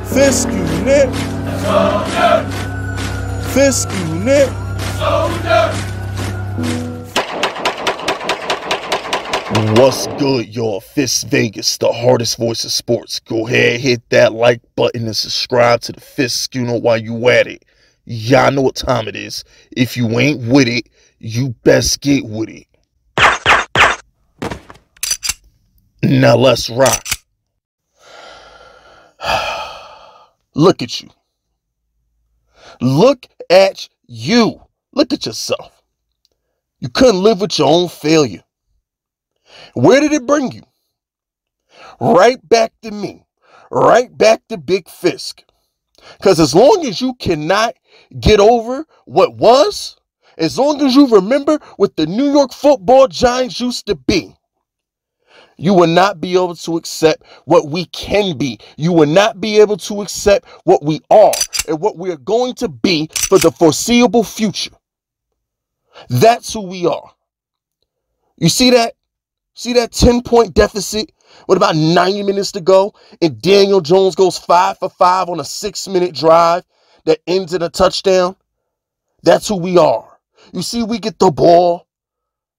Fisk unit. Fisk unit. What's good, y'all? Fisk Vegas, the hardest voice of sports. Go ahead, hit that like button and subscribe to the Fisk unit while you at it. Y'all know what time it is. If you ain't with it, you best get with it. Now let's rock. Look at you. Look at you. Look at yourself. You couldn't live with your own failure. Where did it bring you? Right back to me. Right back to Big Fisk. Because as long as you cannot get over what was, as long as you remember what the New York Football Giants used to be, you will not be able to accept what we can be. You will not be able to accept what we are and what we are going to be for the foreseeable future. That's who we are. You see that? See that 10-point deficit with about 90 minutes to go, and Daniel Jones goes 5 for 5 on a 6-minute drive that ends in a touchdown? That's who we are. You see, we get the ball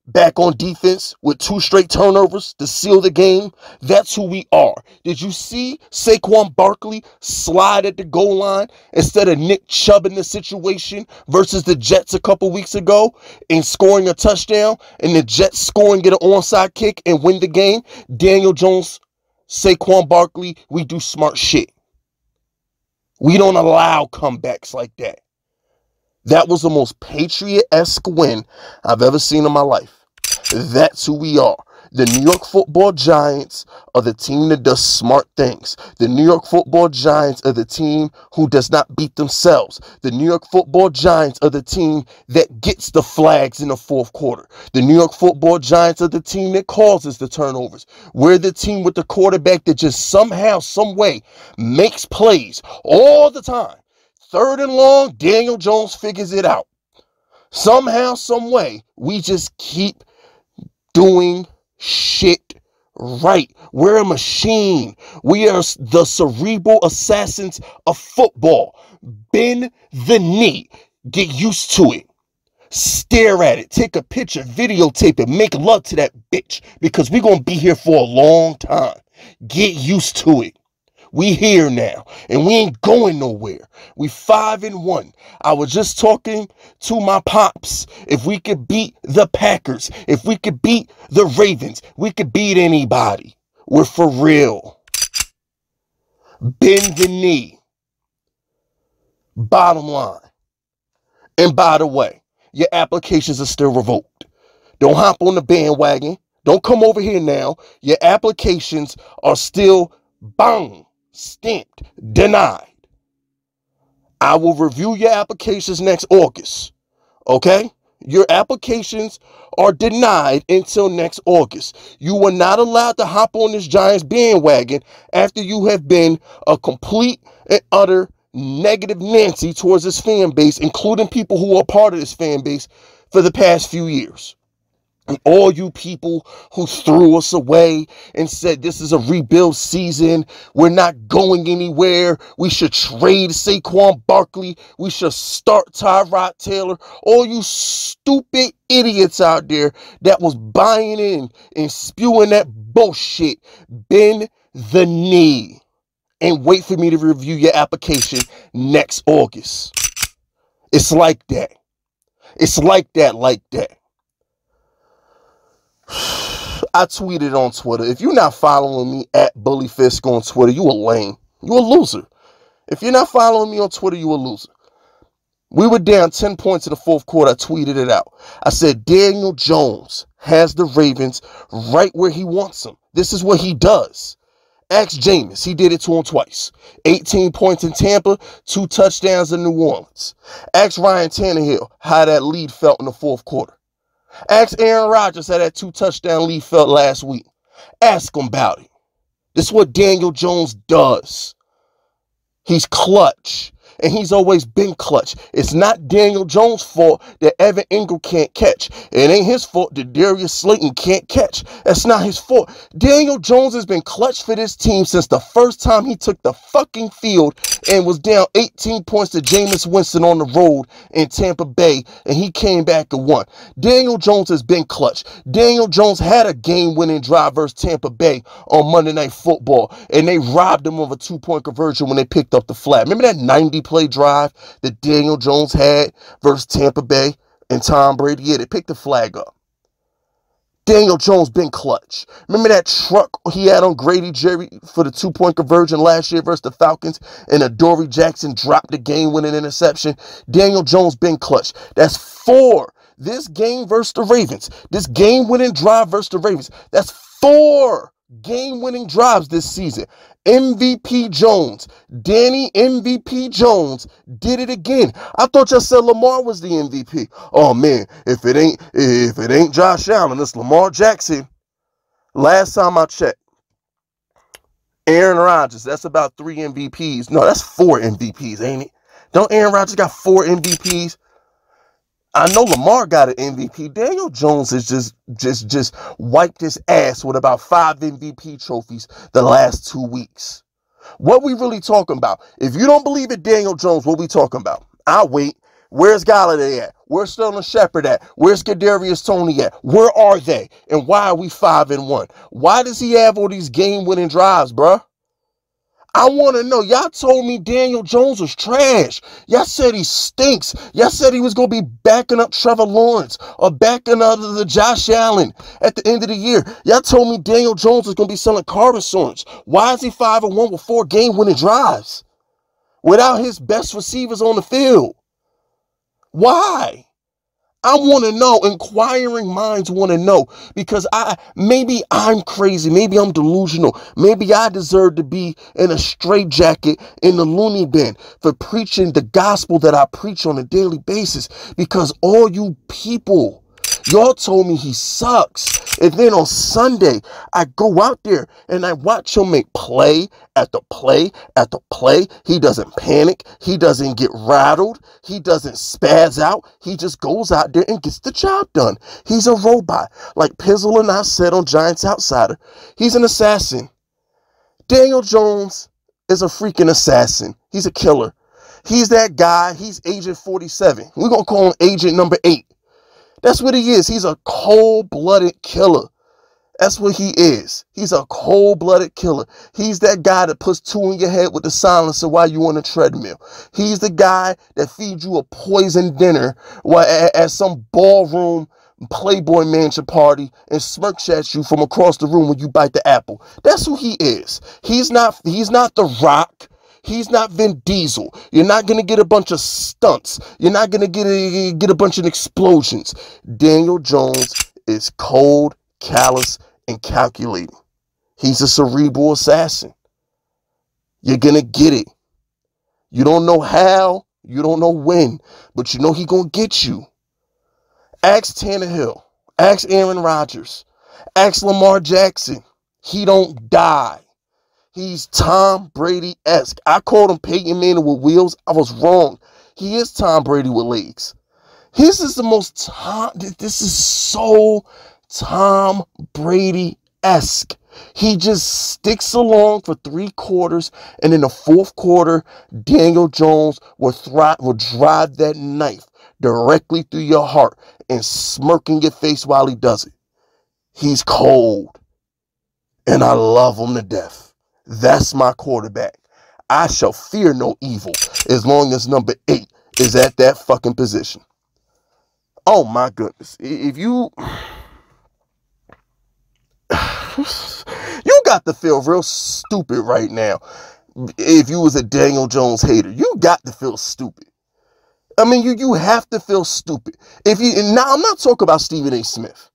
back on defense with 2 straight turnovers to seal the game. That's who we are. Did you see Saquon Barkley slide at the goal line instead of Nick Chubb in the situation versus the Jets a couple weeks ago and scoring a touchdown, and the Jets scoring, get an onside kick and win the game? Daniel Jones, Saquon Barkley, we do smart shit. We don't allow comebacks like that. That was the most Patriot-esque win I've ever seen in my life. That's who we are. The New York Football Giants are the team that does smart things. The New York Football Giants are the team who does not beat themselves. The New York Football Giants are the team that gets the flags in the fourth quarter. The New York Football Giants are the team that causes the turnovers. We're the team with the quarterback that just somehow, some way makes plays all the time. 3rd and long, Daniel Jones figures it out. Somehow, some way, we just keep doing shit right. We're a machine. We are the cerebral assassins of football. Bend the knee. Get used to it. Stare at it. Take a picture. Videotape it. Make love to that bitch. Because we're going to be here for a long time. Get used to it. We here now, and we ain't going nowhere. We 5-1. I was just talking to my pops. If we could beat the Packers, if we could beat the Ravens, we could beat anybody. We're for real. Bend the knee. Bottom line. And by the way, your applications are still revoked. Don't hop on the bandwagon. Don't come over here now. Your applications are still bang. Stamped, denied. I will review your applications next August. Okay? Your applications are denied until next August. You are not allowed to hop on this Giants bandwagon after you have been a complete and utter negative Nancy towards this fan base, including people who are part of this fan base for the past few years. And all you people who threw us away and said this is a rebuild season, we're not going anywhere, we should trade Saquon Barkley, we should start Tyrod Taylor, all you stupid idiots out there that was buying in and spewing that bullshit, bend the knee and wait for me to review your application next August. It's like that. It's like that. I tweeted on Twitter. If you're not following me at Bully Fisk on Twitter, you a lame. You a loser. If you're not following me on Twitter, you a loser. We were down 10 points in the fourth quarter. I tweeted it out. I said, Daniel Jones has the Ravens right where he wants them. This is what he does. Ask Jameis. He did it to him twice. 18 points in Tampa, 2 touchdowns in New Orleans. Ask Ryan Tannehill how that lead felt in the fourth quarter. Ask Aaron Rodgers how that 2-touchdown lead felt last week. Ask him about it. This is what Daniel Jones does. He's clutch. and he's always been clutch. It's not Daniel Jones' fault that Evan Ingram can't catch. It ain't his fault that Darius Slayton can't catch. That's not his fault. Daniel Jones has been clutch for this team since the first time he took the fucking field and was down 18 points to Jameis Winston on the road in Tampa Bay, and he came back and won. Daniel Jones has been clutch. Daniel Jones had a game-winning drive versus Tampa Bay on Monday Night Football, and they robbed him of a 2-point conversion when they picked up the flag. Remember that 90-play drive that Daniel Jones had versus Tampa Bay and Tom Brady? Yeah, they picked the flag up. Daniel Jones been clutch. Remember that truck he had on Grady Jerry for the 2-point conversion last year versus the Falcons, and Adoree Jackson dropped the game-winning interception? Daniel Jones been clutch. That's 4. This game versus the Ravens, this game-winning drive versus the Ravens, that's 4 game-winning drives this season. MVP Jones, Danny MVP Jones did it again. I thought y'all said Lamar was the MVP. Oh man, if it ain't Josh Allen, it's Lamar Jackson. Last time I checked, Aaron Rodgers, that's about 3 MVPs. No, that's 4 MVPs, ain't it? Don't Aaron Rodgers got 4 MVPs? I know Lamar got an MVP. Daniel Jones has just wiped his ass with about 5 MVP trophies the last 2 weeks. What we really talking about? If you don't believe it, Daniel Jones, what we talking about? I'll wait. Where's Galladay at? Where's Sterling Shepard at? Where's Kadarius Toney at? Where are they? And why are we 5-1? Why does he have all these game-winning drives, bruh? I want to know. Y'all told me Daniel Jones was trash. Y'all said he stinks. Y'all said he was going to be backing up Trevor Lawrence or backing up the Josh Allen at the end of the year. Y'all told me Daniel Jones was going to be selling car insurance. Why is he 5-1 with 4 game-winning drives without his best receivers on the field? Why? I want to know. Inquiring minds want to know, because maybe I'm crazy. Maybe I'm delusional. Maybe I deserve to be in a straitjacket in the loony bin for preaching the gospel that I preach on a daily basis, because all you people, y'all told me he sucks. And then on Sunday, I go out there and I watch him make play after play after play. He doesn't panic. He doesn't get rattled. He doesn't spaz out. He just goes out there and gets the job done. He's a robot. Like Pizzle and I said on Giants Outsider, he's an assassin. Daniel Jones is a freaking assassin. He's a killer. He's that guy. He's Agent 47. We're going to call him Agent number 8. That's what he is. He's a cold-blooded killer. That's what he is. He's a cold-blooded killer. He's that guy that puts 2 in your head with the silencer while you're on the treadmill. He's the guy that feeds you a poisoned dinner while at some ballroom Playboy Mansion party and smirks at you from across the room when you bite the apple. That's who he is. He's not The Rock. He's not Vin Diesel. You're not going to get a bunch of stunts. You're not going to get a bunch of explosions. Daniel Jones is cold, callous, and calculating. He's a cerebral assassin. You're going to get it. You don't know how. You don't know when. But you know he going to get you. Ask Tannehill. Ask Aaron Rodgers. Ask Lamar Jackson. He don't die. He's Tom Brady-esque. I called him Peyton Manning with wheels. I was wrong. He is Tom Brady with legs. This is so Tom Brady-esque. He just sticks along for 3 quarters, and in the 4th quarter, Daniel Jones will drive that knife directly through your heart and smirk in your face while he does it. He's cold, and I love him to death. That's my quarterback. I shall fear no evil as long as number 8 is at that fucking position. Oh my goodness. If you got to feel real stupid right now. If you was a Daniel Jones hater, you got to feel stupid. I mean, you have to feel stupid. Now I'm not talking about Stephen A. Smith.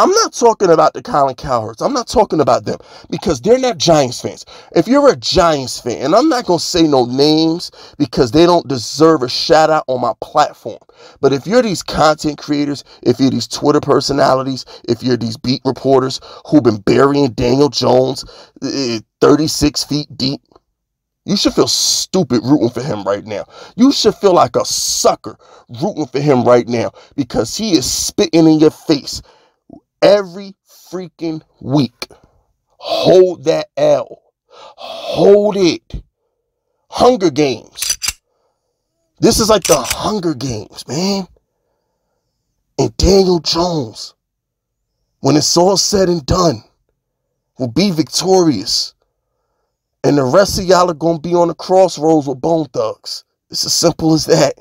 I'm not talking about the Colin Cowherds. I'm not talking about them, because they're not Giants fans. If you're a Giants fan, and I'm not going to say no names because they don't deserve a shout out on my platform, but if you're these content creators, if you're these Twitter personalities, if you're these beat reporters who've been burying Daniel Jones 36 feet deep, You should feel stupid rooting for him right now. You should feel like a sucker rooting for him right now because he is spitting in your face every freaking week. Hold that L. Hold it. Hunger Games. This is like the Hunger Games, man. And Daniel Jones, when it's all said and done, will be victorious. And the rest of y'all are going to be on the crossroads with Bone Thugs. It's as simple as that.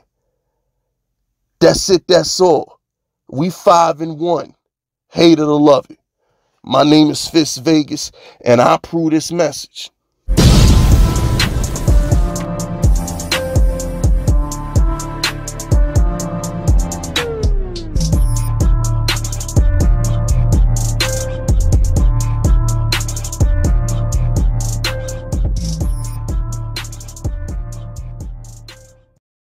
That's it. That's all. We 5-1. Hate it or love it. My name is Fisk Vegas, and I approve this message.